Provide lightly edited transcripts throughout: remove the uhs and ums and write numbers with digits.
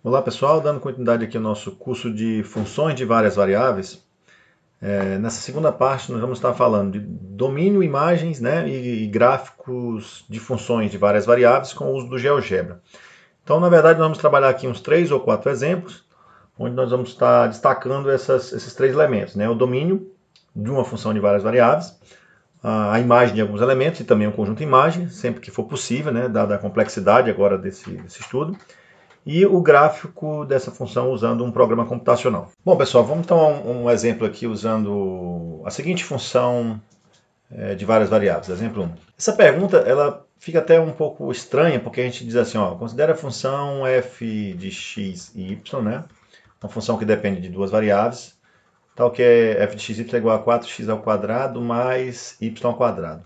Olá pessoal, dando continuidade aqui ao nosso curso de funções de várias variáveis. Nessa segunda parte nós vamos estar falando de domínio, imagens, né, e gráficos de funções de várias variáveis com o uso do GeoGebra. Então na verdade nós vamos trabalhar aqui uns 3 ou 4 exemplos, onde nós vamos estar destacando esses 3 elementos, né, o domínio de uma função de várias variáveis, a imagem de alguns elementos e também o conjunto imagem, sempre que for possível, né, dada a complexidade agora desse estudo, e o gráfico dessa função usando um programa computacional. Bom, pessoal, vamos tomar um exemplo aqui usando a seguinte função de várias variáveis. Exemplo 1. Essa pergunta ela fica até um pouco estranha, porque a gente diz assim, ó, considera a função f de x e y, né? Uma função que depende de duas variáveis, tal que é f de x é igual a 4x ao quadrado mais y ao quadrado.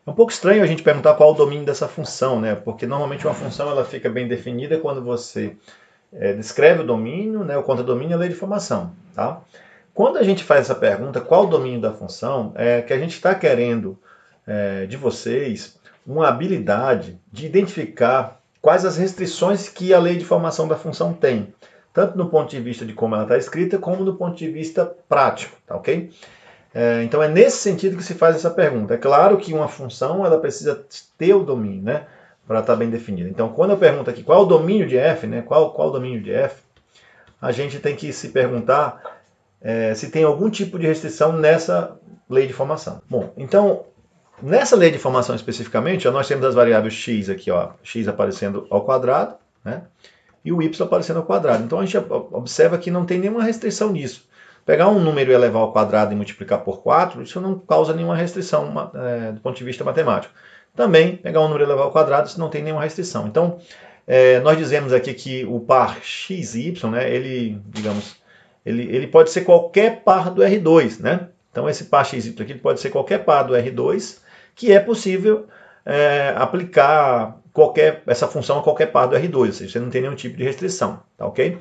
É um pouco estranho a gente perguntar qual o domínio dessa função, né? Porque normalmente uma função ela fica bem definida quando você descreve o domínio, né? O contradomínio e a lei de formação, tá? Quando a gente faz essa pergunta, qual o domínio da função, é que a gente está querendo de vocês uma habilidade de identificar quais as restrições que a lei de formação da função tem, tanto no ponto de vista de como ela está escrita, como do ponto de vista prático, tá ok? Então é nesse sentido que se faz essa pergunta. É claro que uma função ela precisa ter o domínio, né, para estar bem definida. Então quando eu pergunto aqui qual é o domínio de f, né, qual o domínio de f, a gente tem que se perguntar se tem algum tipo de restrição nessa lei de formação. Bom, então nessa lei de formação especificamente, ó, nós temos as variáveis x aqui, ó, x aparecendo ao quadrado, né, e o y aparecendo ao quadrado. Então a gente observa que não tem nenhuma restrição nisso. Pegar um número e elevar ao quadrado e multiplicar por 4, isso não causa nenhuma restrição do ponto de vista matemático. Também, pegar um número e elevar ao quadrado, isso não tem nenhuma restrição. Então, nós dizemos aqui que o par x e y, né, ele pode ser qualquer par do R2, né? Então, esse par x e y aqui pode ser qualquer par do R2, que é possível aplicar essa função a qualquer par do R2, ou seja, você não tem nenhum tipo de restrição, tá ok?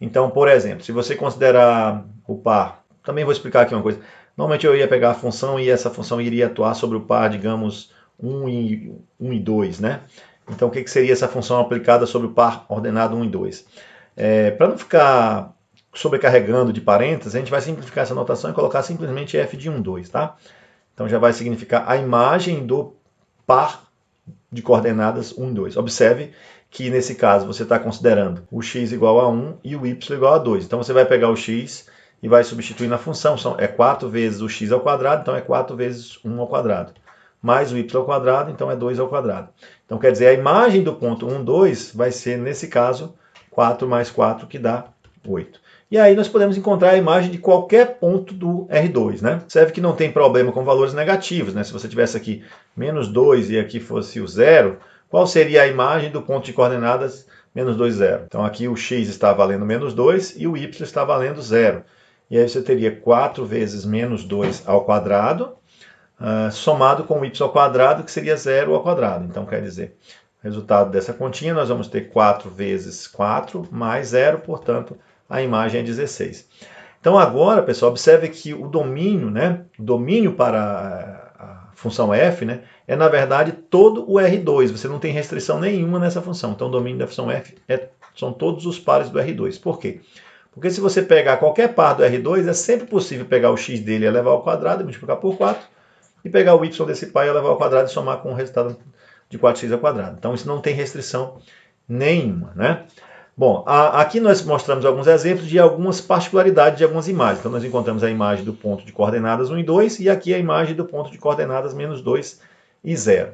Então, por exemplo, se você considerar o par, também vou explicar aqui uma coisa. Normalmente eu ia pegar a função e essa função iria atuar sobre o par, digamos, 1 e 2, né? Então, o que seria essa função aplicada sobre o par ordenado 1 e 2? Para não ficar sobrecarregando de parênteses, a gente vai simplificar essa notação e colocar simplesmente f de 1, 2, tá? Então já vai significar a imagem do par de coordenadas 1 e 2. Observe que nesse caso você está considerando o x igual a 1 e o y igual a 2. Então você vai pegar o x e vai substituir na função. É 4 vezes o x ao quadrado, então é 4 vezes 1 ao quadrado. Mais o y ao quadrado, então é 2 ao quadrado. Então quer dizer, a imagem do ponto 1, 2 vai ser, nesse caso, 4 mais 4, que dá 8. E aí nós podemos encontrar a imagem de qualquer ponto do R2, né? Observe que não tem problema com valores negativos, né? Se você tivesse aqui menos 2 e aqui fosse o 0, qual seria a imagem do ponto de coordenadas menos 2, 0? Então aqui o x está valendo menos 2 e o y está valendo 0. E aí você teria 4 vezes menos 2 ao quadrado, somado com o y ao quadrado, que seria 0 ao quadrado. Então quer dizer, resultado dessa continha, nós vamos ter 4 vezes 4 mais 0, portanto, a imagem é 16. Então agora, pessoal, observe que o domínio, né, o domínio para a função f, né, é na verdade todo o R2. Você não tem restrição nenhuma nessa função. Então o domínio da função f são todos os pares do R2. Por quê? Porque se você pegar qualquer par do R2, é sempre possível pegar o x dele e elevar ao quadrado e multiplicar por 4, e pegar o y desse par e elevar ao quadrado e somar com o resultado de 4x ao quadrado. Então isso não tem restrição nenhuma, né? Bom, aqui nós mostramos alguns exemplos de algumas particularidades de algumas imagens. Então nós encontramos a imagem do ponto de coordenadas 1 e 2 e aqui a imagem do ponto de coordenadas menos 2 e 0.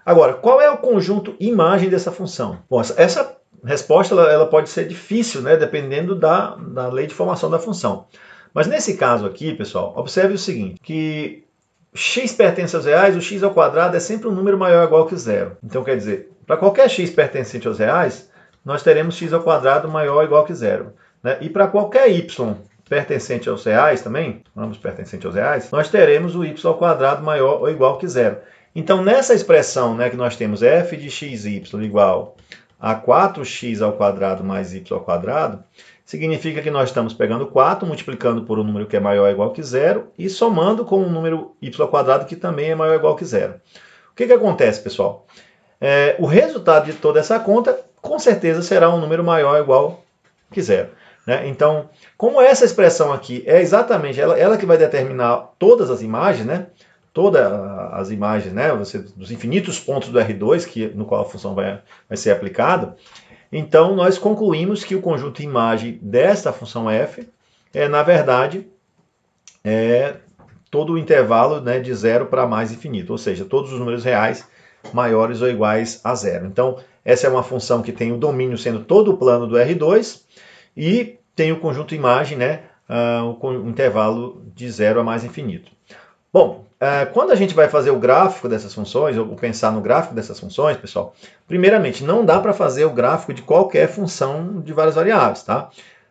Agora, qual é o conjunto imagem dessa função? Bom, essa resposta ela pode ser difícil, né, dependendo da lei de formação da função. Mas nesse caso aqui, pessoal, observe o seguinte, que x pertence aos reais, o x ao quadrado é sempre um número maior ou igual que 0. Então quer dizer, para qualquer x pertencente aos reais, nós teremos x ao quadrado maior ou igual que 0. Né? E para qualquer y pertencente aos reais também, ambos pertencentes aos reais, nós teremos o y ao quadrado maior ou igual que 0. Então, nessa expressão, né, que nós temos f de xy igual a 4x ao quadrado mais y ao quadrado, significa que nós estamos pegando 4, multiplicando por um número que é maior ou igual que 0 e somando com um número y ao quadrado que também é maior ou igual que 0. O que acontece, pessoal? O resultado de toda essa conta, com certeza, será um número maior ou igual que zero. Né? Então, como essa expressão aqui é exatamente ela que vai determinar todas as imagens, né? Todas as imagens, né? Dos infinitos pontos do R2 no qual a função vai ser aplicada, então nós concluímos que o conjunto imagem desta função f na verdade, todo o intervalo, né, de zero para mais infinito, ou seja, todos os números reais maiores ou iguais a zero. Então, essa é uma função que tem o domínio sendo todo o plano do R2 e tem o conjunto imagem, né, o intervalo de zero a mais infinito. Bom, quando a gente vai fazer o gráfico dessas funções, ou pensar no gráfico dessas funções, pessoal, primeiramente, não dá para fazer o gráfico de qualquer função de várias variáveis, tá?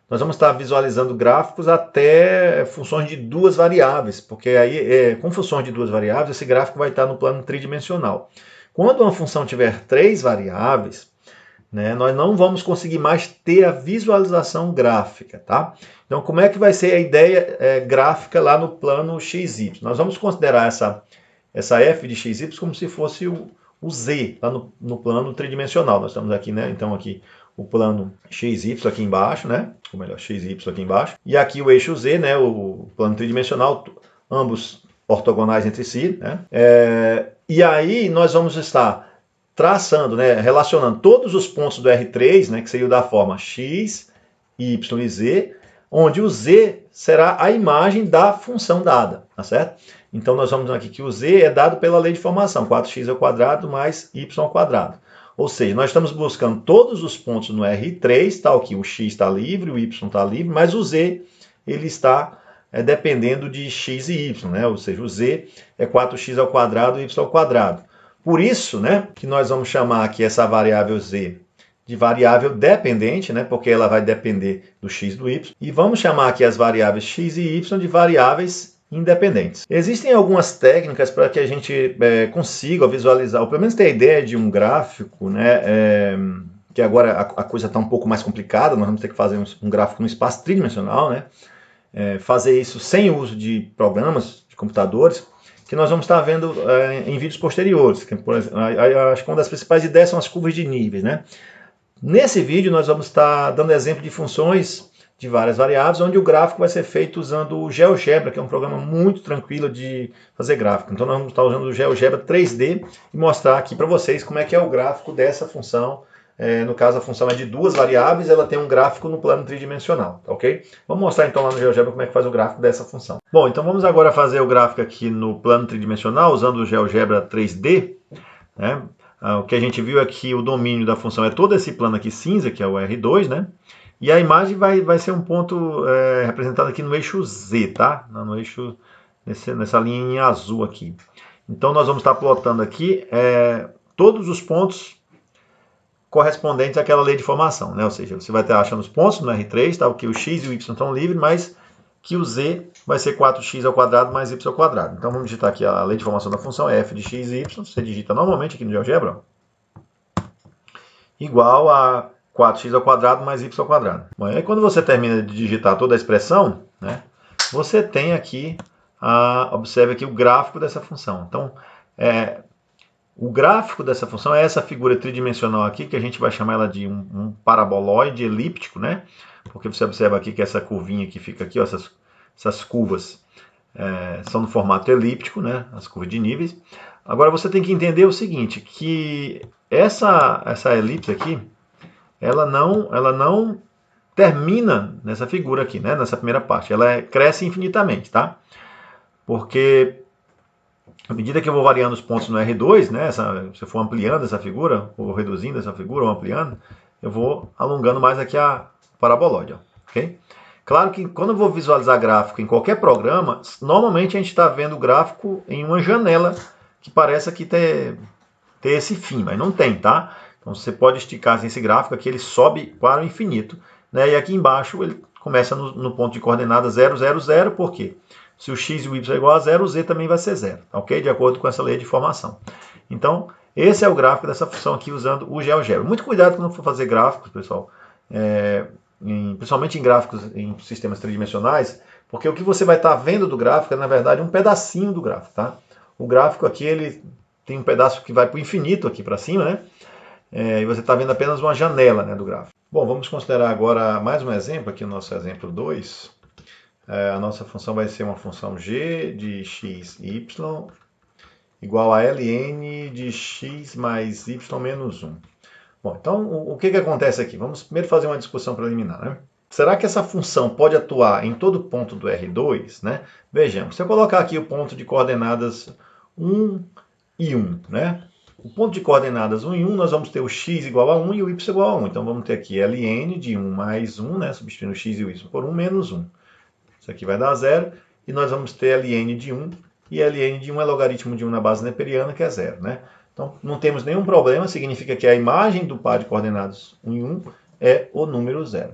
Nós vamos estar visualizando gráficos até funções de duas variáveis, porque aí, com funções de duas variáveis, esse gráfico vai estar no plano tridimensional. Quando uma função tiver três variáveis, né, nós não vamos conseguir mais ter a visualização gráfica, tá? Então, como é que vai ser a ideia gráfica lá no plano XY? Nós vamos considerar essa f de XY como se fosse o z, lá no plano tridimensional. Nós estamos aqui, né? Então, aqui o plano XY aqui embaixo, né? Ou melhor, XY aqui embaixo. E aqui o eixo Z, né? O plano tridimensional, ambos ortogonais entre si, né? E aí nós vamos estar traçando, né, relacionando todos os pontos do R3, né, que seria da forma x, y e z, onde o z será a imagem da função dada, tá certo? Então nós vamos ver aqui que o z é dado pela lei de formação, 4x² mais y². Ou seja, nós estamos buscando todos os pontos no R3, tal que o x está livre, o y está livre, mas o z ele está dependendo de x e y, né? Ou seja, o z é 4x² e y². Por isso, né, que nós vamos chamar aqui essa variável z de variável dependente, né, porque ela vai depender do x e do y. E vamos chamar aqui as variáveis x e y de variáveis independentes. Existem algumas técnicas para que a gente consiga visualizar, ou pelo menos ter a ideia de um gráfico, né, que agora a coisa está um pouco mais complicada, nós vamos ter que fazer um gráfico no espaço tridimensional, né, fazer isso sem o uso de programas, de computadores, que nós vamos estar vendo em vídeos posteriores. Que, por exemplo, acho que uma das principais ideias são as curvas de níveis, né? Nesse vídeo nós vamos estar dando exemplo de funções de várias variáveis, onde o gráfico vai ser feito usando o GeoGebra, que é um programa muito tranquilo de fazer gráfico. Então nós vamos estar usando o GeoGebra 3D e mostrar aqui para vocês como é que é o gráfico dessa função. No caso, a função é de duas variáveis, ela tem um gráfico no plano tridimensional, tá ok? Vamos mostrar então lá no GeoGebra como é que faz o gráfico dessa função. Bom, então vamos agora fazer o gráfico aqui no plano tridimensional, usando o GeoGebra 3D. Né? O que a gente viu é que o domínio da função é todo esse plano aqui cinza, que é o R2, né? E a imagem vai ser um ponto representado aqui no eixo Z, tá? No eixo, nessa linha em azul aqui. Então nós vamos estar plotando aqui todos os pontos correspondentes àquela lei de formação, né? Ou seja, você vai estar achando os pontos no R3, tá? Que o x e o y estão livres, mas que o z vai ser 4x² mais y². Então vamos digitar aqui a lei de formação da função, f de x e y, você digita normalmente aqui no GeoGebra, igual a 4x² mais y². Bom, aí quando você termina de digitar toda a expressão, né, você tem aqui, observe aqui o gráfico dessa função. Então, o gráfico dessa função é essa figura tridimensional aqui, que a gente vai chamar ela de um paraboloide elíptico, né? Porque você observa aqui que essa curvinha que fica aqui, ó, essas curvas são no formato elíptico, né? As curvas de níveis. Agora você tem que entender o seguinte, que essa elipse aqui, ela não termina nessa figura aqui, né? Nessa primeira parte. Ela cresce infinitamente, tá? Porque à medida que eu vou variando os pontos no R2, né, se eu for ampliando essa figura, ou reduzindo essa figura, ou ampliando, eu vou alongando mais aqui a paraboloide. Ó, okay? Claro que quando eu vou visualizar gráfico em qualquer programa, normalmente a gente está vendo o gráfico em uma janela que parece aqui ter esse fim, mas não tem, tá? Então você pode esticar esse gráfico aqui, ele sobe para o infinito, né, e aqui embaixo ele começa no ponto de coordenada 0, 0, 0, por quê? Se o x e o y é igual a zero, o z também vai ser zero, ok? De acordo com essa lei de formação. Então, esse é o gráfico dessa função aqui usando o GeoGebra. Muito cuidado quando for fazer gráficos, pessoal, principalmente em gráficos em sistemas tridimensionais, porque o que você vai estar vendo do gráfico é, na verdade, um pedacinho do gráfico, tá? O gráfico aqui, ele tem um pedaço que vai para o infinito aqui para cima, né? E você está vendo apenas uma janela, né, do gráfico. Bom, vamos considerar agora mais um exemplo, aqui o nosso exemplo 2. A nossa função vai ser uma função g de x, y igual a ln de x mais y menos 1. Bom, então o que acontece aqui? Vamos primeiro fazer uma discussão preliminar, né? Será que essa função pode atuar em todo ponto do R2, né? Vejamos, se eu colocar aqui o ponto de coordenadas 1 e 1, né? O ponto de coordenadas 1 e 1, nós vamos ter o x igual a 1 e o y igual a 1. Então vamos ter aqui ln de 1 mais 1, né? Substituindo o x e o y por 1 menos 1. Isso aqui vai dar 0. E nós vamos ter ln de 1. E ln de 1 é logaritmo de 1 na base neperiana, que é 0, né? Então não temos nenhum problema, significa que a imagem do par de coordenadas 1 e 1 é o número 0.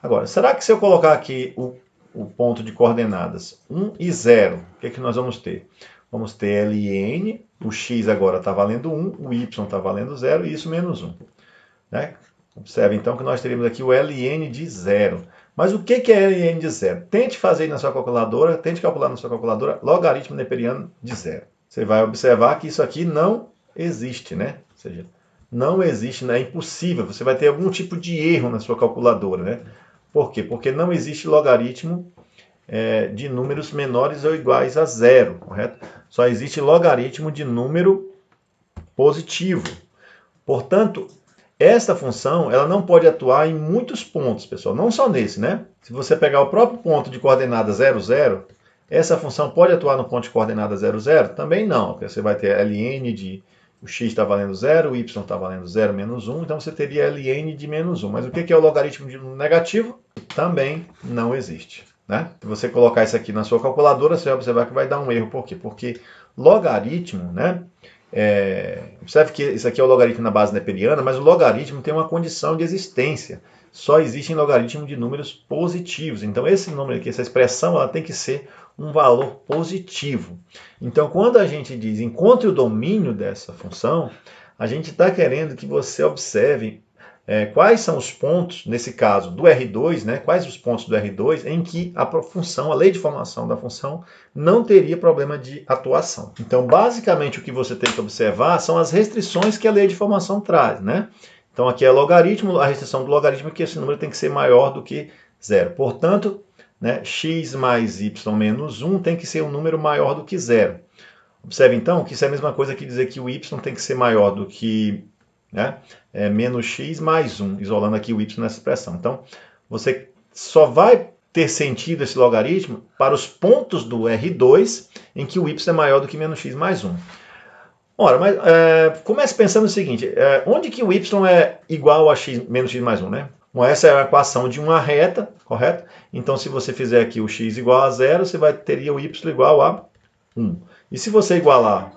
Agora, será que se eu colocar aqui o ponto de coordenadas 1 e 0, o que nós vamos ter? Vamos ter ln, o x agora está valendo 1, o y está valendo 0 e isso menos 1. Né? Observe então que nós teríamos aqui o ln de 0. Mas o que é ln de 0? Tente fazer na sua calculadora, tente calcular na sua calculadora logaritmo neperiano de 0. Você vai observar que isso aqui não existe, né? Ou seja, não existe, né? É impossível. Você vai ter algum tipo de erro na sua calculadora, né? Por quê? Porque não existe logaritmo de números menores ou iguais a 0, correto? Só existe logaritmo de número positivo. Portanto, esta função ela não pode atuar em muitos pontos, pessoal, não só nesse, né? Se você pegar o próprio ponto de coordenada 0, 0, essa função pode atuar no ponto de coordenada 0, 0? Também não, porque você vai ter ln de o x está valendo 0, o y está valendo 0 menos 1, então você teria ln de menos 1. Mas o que é o logaritmo de número negativo? Também não existe. Né? Se você colocar isso aqui na sua calculadora, você vai observar que vai dar um erro. Por quê? Porque logaritmo, né? Observe que isso aqui é o logaritmo na base neperiana, mas o logaritmo tem uma condição de existência. Só existe em logaritmo de números positivos. Então, esse número aqui, essa expressão, ela tem que ser um valor positivo. Então, quando a gente diz encontre o domínio dessa função, a gente está querendo que você observe quais são os pontos, nesse caso do R2, né, quais os pontos do R2 em que a função, a lei de formação da função, não teria problema de atuação. Então, basicamente, o que você tem que observar são as restrições que a lei de formação traz. Né? Então, aqui é logaritmo, a restrição do logaritmo é que esse número tem que ser maior do que 0. Portanto, né, x mais y menos 1 tem que ser um número maior do que 0. Observe, então, que isso é a mesma coisa que dizer que o y tem que ser maior do que menos x mais 1, isolando aqui o y nessa expressão. Então, você só vai ter sentido esse logaritmo para os pontos do R2 em que o y é maior do que menos x mais 1. Ora, mas comece pensando o seguinte, onde que o y é igual a x, menos x mais 1, né? Bom, essa é a equação de uma reta, correto? Então, se você fizer aqui o x igual a 0, você teria o y igual a 1. E se você igualar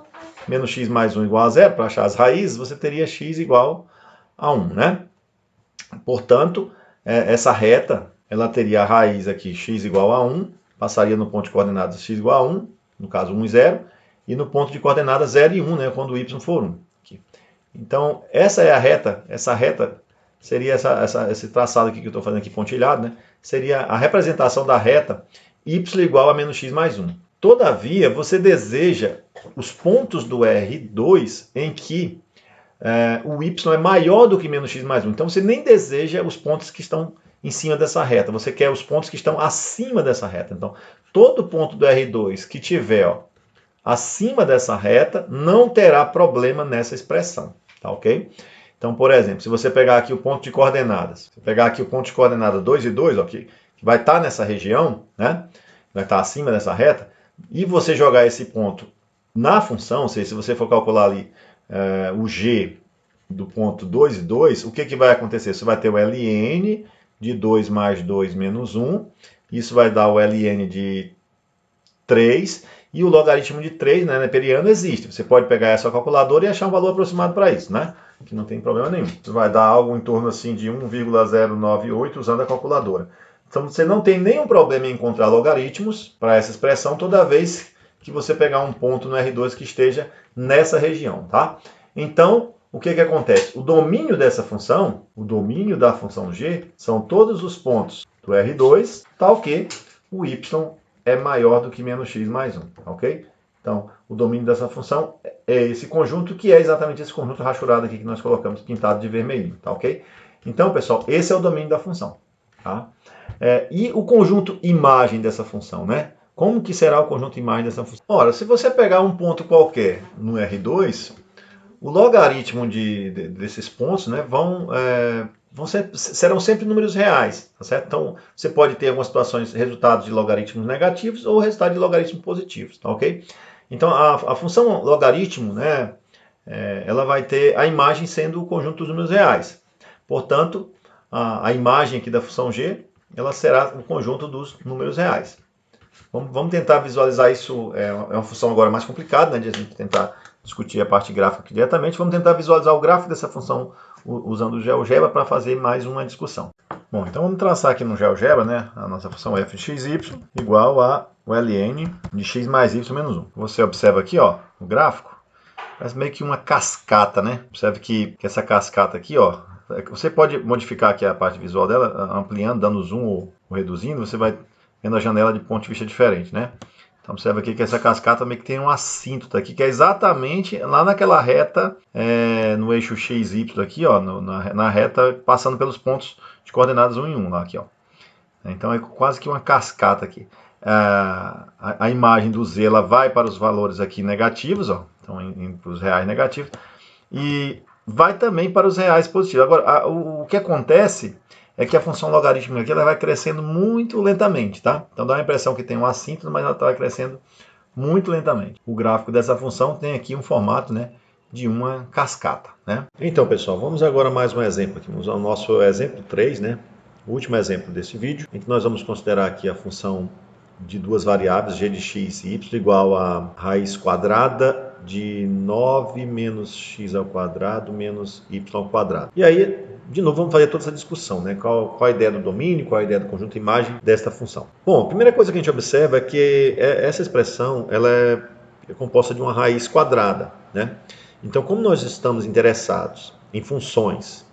menos x mais 1 igual a 0, para achar as raízes, você teria x igual a 1, né? Portanto, essa reta, ela teria a raiz aqui, x igual a 1, passaria no ponto de coordenadas x igual a 1, no caso 1 e 0, e no ponto de coordenadas 0 e 1, né, quando o y for 1. Aqui. Então, essa é a reta, essa reta seria esse traçado aqui que eu estou fazendo aqui pontilhado, né, seria a representação da reta y igual a menos x mais 1. Todavia, você deseja os pontos do R2 em que o y é maior do que menos x mais 1. Então, você nem deseja os pontos que estão em cima dessa reta. Você quer os pontos que estão acima dessa reta. Então, todo ponto do R2 que tiver acima dessa reta não terá problema nessa expressão. Tá ok? Então, por exemplo, se você pegar aqui o ponto de coordenadas, se pegar aqui o ponto de coordenadas 2 e 2, que vai estar nessa região, né? Vai estar acima dessa reta, e você jogar esse ponto na função, ou seja, se você for calcular ali o g do ponto 2 e 2, o que vai acontecer? Você vai ter o ln de 2 mais 2 menos 1, isso vai dar o ln de 3, e o logaritmo de 3, né, neperiano, existe. Você pode pegar essa calculadora e achar um valor aproximado para isso, né? Que não tem problema nenhum. Isso vai dar algo em torno assim de 1,098 usando a calculadora. Então você não tem nenhum problema em encontrar logaritmos para essa expressão toda vez que você pegar um ponto no R2 que esteja nessa região, tá? Então, o que acontece? O domínio dessa função, o domínio da função g, são todos os pontos do R2, tal que o y é maior do que menos x mais 1, ok? Então, o domínio dessa função é esse conjunto, que é exatamente esse conjunto rachurado aqui que nós colocamos pintado de vermelhinho, tá ok? Então, pessoal, esse é o domínio da função. Tá? E o conjunto imagem dessa função, né? Como que será o conjunto imagem dessa função? Ora, se você pegar um ponto qualquer no R2, o logaritmo desses pontos, né, serão sempre números reais, tá certo? Então, você pode ter algumas situações resultados de logaritmos negativos ou resultados de logaritmos positivos, tá ok? Então, a função logaritmo, né, ela vai ter a imagem sendo o conjunto dos números reais. Portanto, a imagem aqui da função g, ela será o conjunto dos números reais. Vamos tentar visualizar isso, é uma função agora mais complicada, né, de a gente tentar discutir a parte gráfica aqui diretamente. Vamos tentar visualizar o gráfico dessa função usando o GeoGebra para fazer mais uma discussão. Bom, então vamos traçar aqui no GeoGebra, né, a nossa função f de xy igual a o ln de x mais y menos 1. Você observa aqui, ó, o gráfico, parece meio que uma cascata, né? Observe que essa cascata aqui, ó, você pode modificar aqui a parte visual dela, ampliando, dando zoom ou reduzindo, você vai vendo a janela de ponto de vista diferente, né? Então observa aqui que essa cascata meio que tem um assíntota aqui, que é exatamente lá naquela reta, no eixo x, y aqui, ó, na reta passando pelos pontos de coordenadas 1 e 1 lá aqui, ó. Então é quase que uma cascata aqui. A imagem do z ela vai para os valores aqui negativos, ó, então para os reais negativos, e vai também para os reais positivos. Agora, o que acontece é que a função logarítmica aqui ela vai crescendo muito lentamente, tá? Então dá a impressão que tem um assíntota, mas ela está crescendo muito lentamente. O gráfico dessa função tem aqui um formato, né, de uma cascata, né? Então, pessoal, vamos agora mais um exemplo aqui. Vamos usar o nosso exemplo 3, né? O último exemplo desse vídeo, em que nós vamos considerar aqui a função de duas variáveis, g de x e y, igual a raiz quadrada de 9 menos x ao quadrado menos y ao quadrado. E aí, de novo, vamos fazer toda essa discussão, né? Qual a ideia do domínio, qual a ideia do conjunto imagem desta função. Bom, a primeira coisa que a gente observa é que essa expressão ela é composta de uma raiz quadrada, né? Então, como nós estamos interessados em funções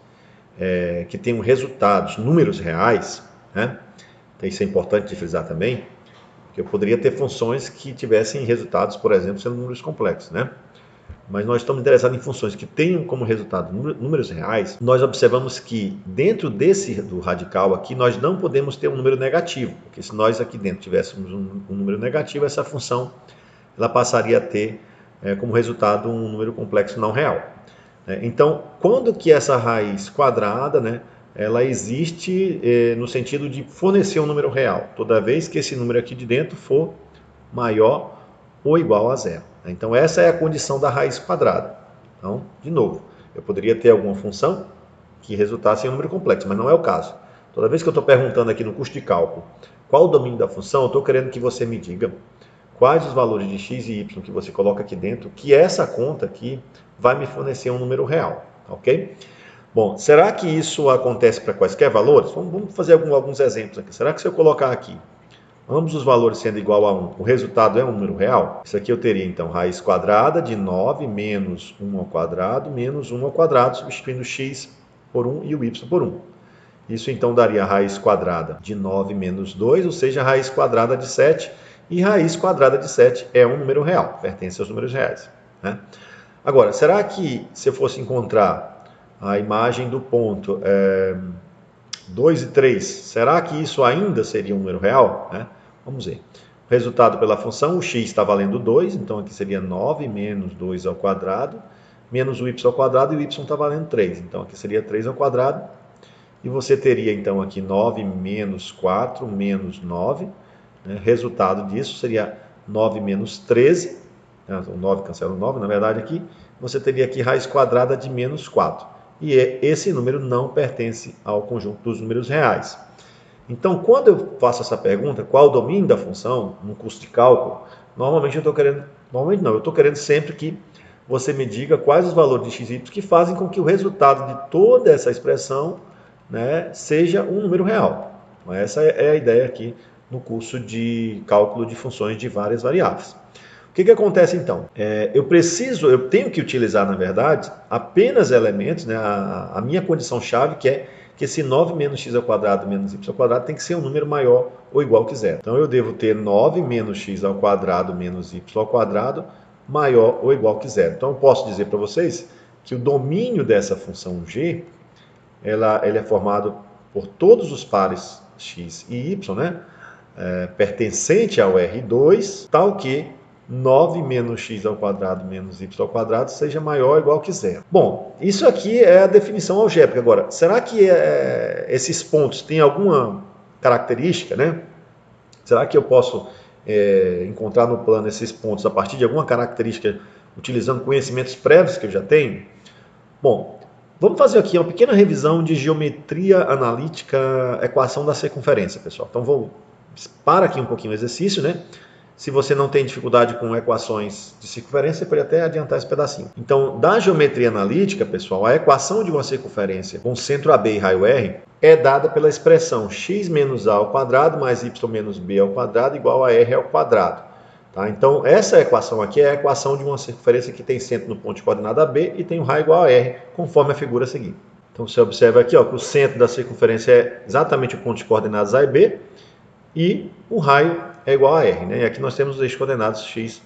que tenham resultados, números reais, né? Então, isso é importante de frisar também, porque eu poderia ter funções que tivessem resultados, por exemplo, sendo números complexos, né? Mas nós estamos interessados em funções que tenham como resultado números reais. Nós observamos que dentro do radical aqui, nós não podemos ter um número negativo, porque se nós aqui dentro tivéssemos um número negativo, essa função ela passaria a ter como resultado um número complexo não real. Então, quando que essa raiz quadrada, né, ela existe no sentido de fornecer um número real, toda vez que esse número aqui de dentro for maior ou igual a zero. Então, essa é a condição da raiz quadrada. Então, de novo, eu poderia ter alguma função que resultasse em um número complexo, mas não é o caso. Toda vez que eu estou perguntando aqui no curso de cálculo qual o domínio da função, eu estou querendo que você me diga quais os valores de x e y que você coloca aqui dentro, que essa conta aqui vai me fornecer um número real, ok? Bom, será que isso acontece para quaisquer valores? Vamos fazer alguns exemplos aqui. Será que se eu colocar aqui ambos os valores sendo igual a 1, o resultado é um número real? Isso aqui eu teria, então, raiz quadrada de 9 menos 1 ao quadrado menos 1 ao quadrado, substituindo x por 1 e o y por 1. Isso, então, daria a raiz quadrada de 9 menos 2, ou seja, a raiz quadrada de 7, e raiz quadrada de 7 é um número real, pertence aos números reais, né? Agora, será que se eu fosse encontrar a imagem do ponto 2 e 3, será que isso ainda seria um número real? Vamos ver. O resultado pela função, o x está valendo 2, então aqui seria 9 menos 2 ao quadrado, menos o y ao quadrado, e o y está valendo 3. Então aqui seria 3 ao quadrado, e você teria então aqui 9 menos 4 menos 9, né? Resultado disso seria 9 menos 13, né? O 9 cancela o 9, na verdade aqui, você teria aqui raiz quadrada de menos 4. E esse número não pertence ao conjunto dos números reais. Então, quando eu faço essa pergunta, qual o domínio da função, no curso de cálculo, normalmente eu estou querendo sempre que você me diga quais os valores de x e y que fazem com que o resultado de toda essa expressão, né, seja um número real. Essa é a ideia aqui no curso de cálculo de funções de várias variáveis. O que acontece então? Eu tenho que utilizar, na verdade, apenas elementos, né, a minha condição-chave, que é que esse 9 menos x ao quadrado menos y ao quadrado tem que ser um número maior ou igual que zero. Então eu devo ter 9 menos x ao quadrado menos y ao quadrado maior ou igual que zero. Então eu posso dizer para vocês que o domínio dessa função g ele é formado por todos os pares x e y, né? Pertencente ao R2, tal que 9 menos x ao quadrado menos y ao quadrado seja maior ou igual que zero. Bom, isso aqui é a definição algébrica. Agora, será que esses pontos têm alguma característica, né? Será que eu posso encontrar no plano esses pontos a partir de alguma característica utilizando conhecimentos prévios que eu já tenho? Bom, vamos fazer aqui uma pequena revisão de geometria analítica, equação da circunferência, pessoal. Então, para aqui um pouquinho o exercício, né? Se você não tem dificuldade com equações de circunferência, você pode até adiantar esse pedacinho. Então, da geometria analítica, pessoal, a equação de uma circunferência com centro AB e raio R é dada pela expressão x menos a ao quadrado mais y menos b ao quadrado igual a r ao quadrado. Tá? Então, essa equação aqui é a equação de uma circunferência que tem centro no ponto de coordenada B e tem o raio igual a r, conforme a figura seguinte. Então, você observa aqui ó, que o centro da circunferência é exatamente o ponto de coordenadas A e B e o raio é igual a r, né? E aqui nós temos os eixos coordenados x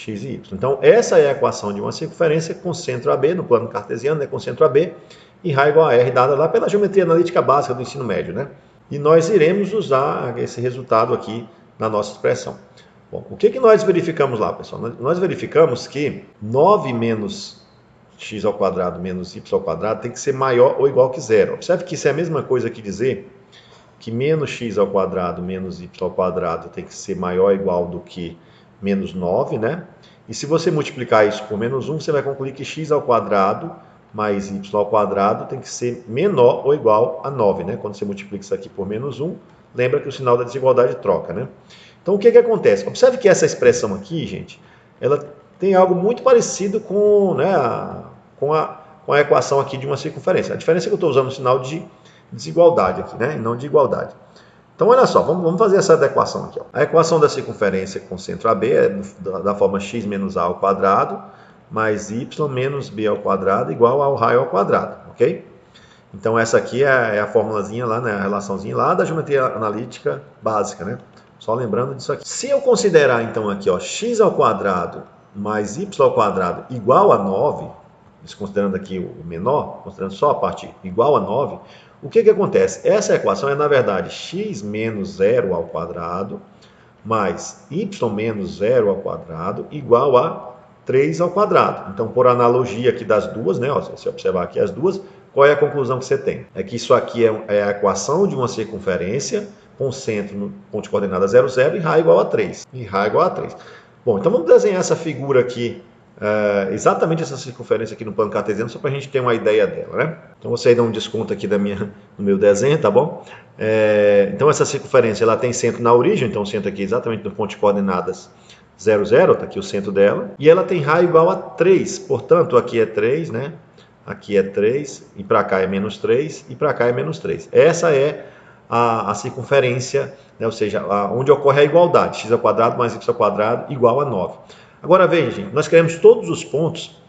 e y. Então, essa é a equação de uma circunferência com centro AB, no plano cartesiano, né? Com centro AB, e raio igual a r, dada lá pela geometria analítica básica do ensino médio, né? E nós iremos usar esse resultado aqui na nossa expressão. Bom, o que nós verificamos lá, pessoal? Nós verificamos que 9 menos x ao quadrado menos y ao quadrado tem que ser maior ou igual que zero. Observe que isso é a mesma coisa que dizer que menos x ao quadrado menos y ao quadrado tem que ser maior ou igual do que menos 9, né? E se você multiplicar isso por menos 1, você vai concluir que x ao quadrado mais y ao quadrado tem que ser menor ou igual a 9, né? Quando você multiplica isso aqui por menos 1, lembra que o sinal da desigualdade troca, né? Então, o que acontece? Observe que essa expressão aqui, gente, ela tem algo muito parecido com, né, com a equação aqui de uma circunferência. A diferença é que eu estou usando o sinal de desigualdade aqui, né? E não de igualdade. Então, olha só, vamos fazer essa adequação aqui. Ó. A equação da circunferência com centro AB é da forma x menos a ao quadrado mais y menos b ao quadrado igual ao raio ao quadrado, ok? Então, essa aqui é a formulazinha lá, né? A relaçãozinha lá da geometria analítica básica, né? Só lembrando disso aqui. Se eu considerar, então, aqui, ó, x ao quadrado mais y ao quadrado igual a 9, desconsiderando aqui o menor, considerando só a parte igual a 9, o que acontece? Essa equação é, na verdade, x menos 0 ao quadrado mais y menos 0 ao quadrado igual a 3 ao quadrado. Então, por analogia aqui das duas, né, ó, se você observar aqui as duas, qual é a conclusão que você tem? É que isso aqui é a equação de uma circunferência com centro no ponto de coordenada 0, 0 e raio igual a 3. E raio igual a 3. Bom, então vamos desenhar essa figura aqui, exatamente essa circunferência aqui no plano cartesiano, só para a gente ter uma ideia dela, né? Então você aí dá um desconto aqui no meu desenho, tá bom? Então essa circunferência, ela tem centro na origem, então o centro aqui é exatamente no ponto de coordenadas 0, 0, tá aqui o centro dela. E ela tem raio igual a 3, portanto aqui é 3, né? Aqui é 3, e para cá é menos 3, e para cá é menos 3. Essa é a circunferência, né? Ou seja, onde ocorre a igualdade, x ao quadrado mais y ao quadrado igual a 9. Agora veja, gente, nós queremos todos os pontos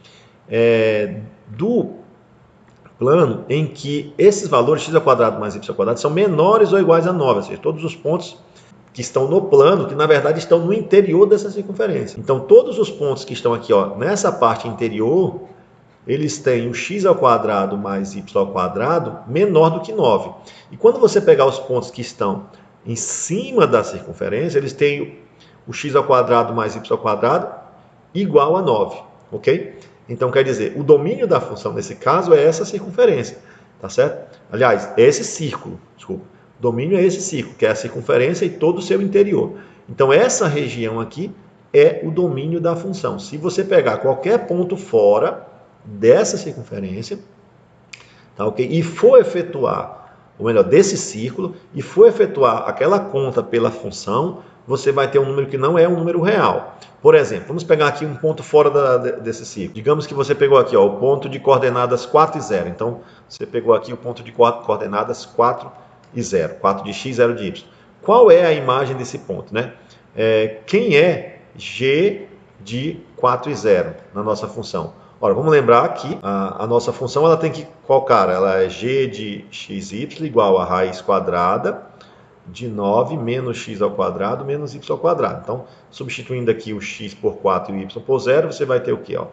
do plano em que esses valores, x ao quadrado mais y ao quadrado, são menores ou iguais a 9, ou seja, todos os pontos que estão no plano, que na verdade estão no interior dessa circunferência. Então, todos os pontos que estão aqui, ó, nessa parte interior, eles têm o x ao quadrado mais y ao quadrado menor do que 9. E quando você pegar os pontos que estão em cima da circunferência, eles têm o x ao quadrado mais y ao quadrado igual a 9, ok? Então, quer dizer, o domínio da função nesse caso é essa circunferência, tá certo? Aliás, é esse círculo, desculpa. O domínio é esse círculo, que é a circunferência e todo o seu interior. Então, essa região aqui é o domínio da função. Se você pegar qualquer ponto fora dessa circunferência, tá, ok? E for efetuar, ou melhor, desse círculo, e for efetuar aquela conta pela função, você vai ter um número que não é um número real. Por exemplo, vamos pegar aqui um ponto fora desse círculo. Digamos que você pegou aqui, ó, o ponto de coordenadas 4 e 0. Então, você pegou aqui o ponto de coordenadas 4 e 0. 4 de x, 0 de y. Qual é a imagem desse ponto, né? Quem é g de 4 e 0 na nossa função? Ora, vamos lembrar que a nossa função ela tem que, qual cara? Ela é g de xy igual a raiz quadrada de 9 menos x ao quadrado menos y ao quadrado. Então, substituindo aqui o x por 4 e o y por 0, você vai ter o quê? Ó?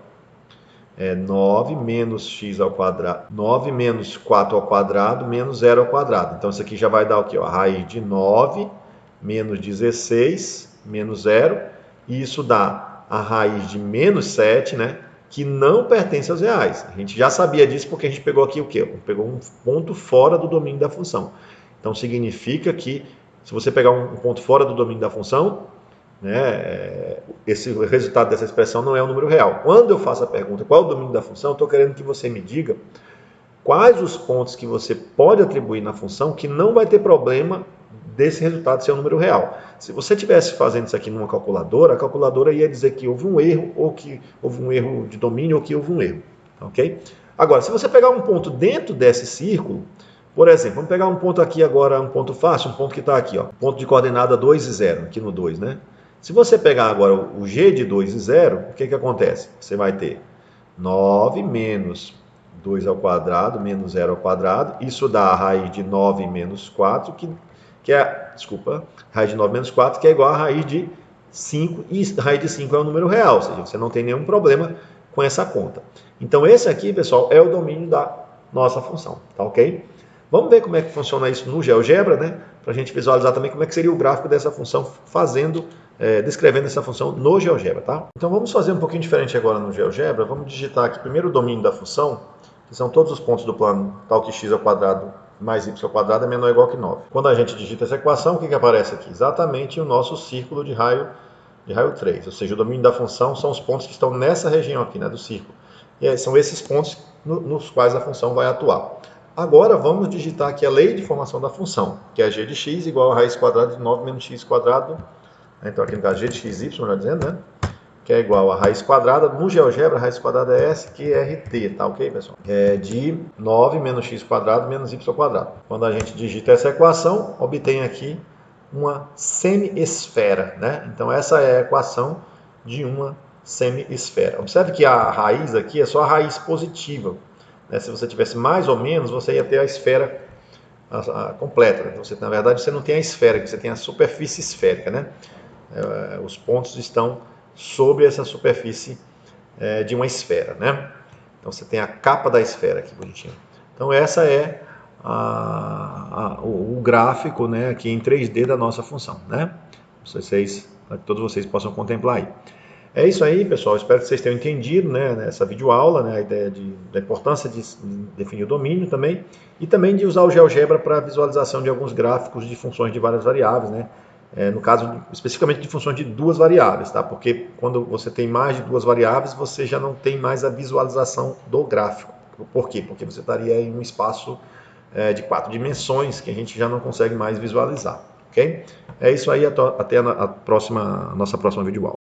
é 9 menos x ao quadrado, 9 menos 4 ao quadrado menos 0 ao quadrado. Então isso aqui já vai dar o quê? A raiz de 9 menos 16 menos 0, e isso dá a raiz de menos 7, né? Que não pertence aos reais. A gente já sabia disso porque a gente pegou aqui o quê? Pegou um ponto fora do domínio da função. Então significa que se você pegar um ponto fora do domínio da função, né, esse resultado dessa expressão não é um número real. Quando eu faço a pergunta qual é o domínio da função, eu estou querendo que você me diga quais os pontos que você pode atribuir na função que não vai ter problema desse resultado ser um número real. Se você estivesse fazendo isso aqui numa calculadora, a calculadora ia dizer que houve um erro, ou que houve um erro de domínio, ou que houve um erro. Ok? Agora, se você pegar um ponto dentro desse círculo, por exemplo, vamos pegar um ponto aqui agora, um ponto fácil, um ponto que está aqui, ó, ponto de coordenada 2 e 0, aqui no 2, né? Se você pegar agora o g de 2 e 0, o que acontece? Você vai ter 9 menos 2 ao quadrado menos 0 ao quadrado, isso dá a raiz de 9 menos 4, que é, desculpa, raiz de 9 menos 4, que é igual a raiz de 5, e raiz de 5 é um número real, ou seja, você não tem nenhum problema com essa conta. Então esse aqui, pessoal, é o domínio da nossa função, tá ok? Vamos ver como é que funciona isso no GeoGebra, né? Para a gente visualizar também como é que seria o gráfico dessa função descrevendo essa função no GeoGebra, tá? Então vamos fazer um pouquinho diferente agora no GeoGebra. Vamos digitar aqui primeiro o domínio da função, que são todos os pontos do plano tal que x ao quadrado mais y ao quadrado é menor ou igual que 9. Quando a gente digita essa equação, o que aparece aqui? Exatamente o nosso círculo de raio 3, ou seja, o domínio da função são os pontos que estão nessa região aqui, né, do círculo. E são esses pontos nos quais a função vai atuar. Agora vamos digitar aqui a lei de formação da função, que é g de x igual a raiz quadrada de 9 menos x quadrado, então aqui no caso g de xy, melhor dizendo, né? Que é igual a raiz quadrada, no GeoGebra a raiz quadrada é SQRT, tá ok, pessoal? É de 9 menos x quadrado menos y quadrado. Quando a gente digita essa equação, obtém aqui uma semi-esfera, né? Então essa é a equação de uma semi-esfera. Observe que a raiz aqui é só a raiz positiva. Se você tivesse mais ou menos, você ia ter a esfera completa. Então, na verdade, você não tem a esfera, você tem a superfície esférica, né? Os pontos estão sobre essa superfície de uma esfera, né? Então, você tem a capa da esfera aqui, bonitinho. Então, essa é o gráfico, né, aqui em 3D da nossa função, né? Para que todos vocês possam contemplar aí. É isso aí, pessoal. Espero que vocês tenham entendido, né, nessa videoaula, né, a ideia da importância de definir o domínio também, e também de usar o GeoGebra para visualização de alguns gráficos de funções de várias variáveis, né? No caso, especificamente de funções de duas variáveis, tá? Porque quando você tem mais de duas variáveis, você já não tem mais a visualização do gráfico. Por quê? Porque você estaria em um espaço de 4 dimensões que a gente já não consegue mais visualizar, ok? É isso aí, até a nossa próxima videoaula.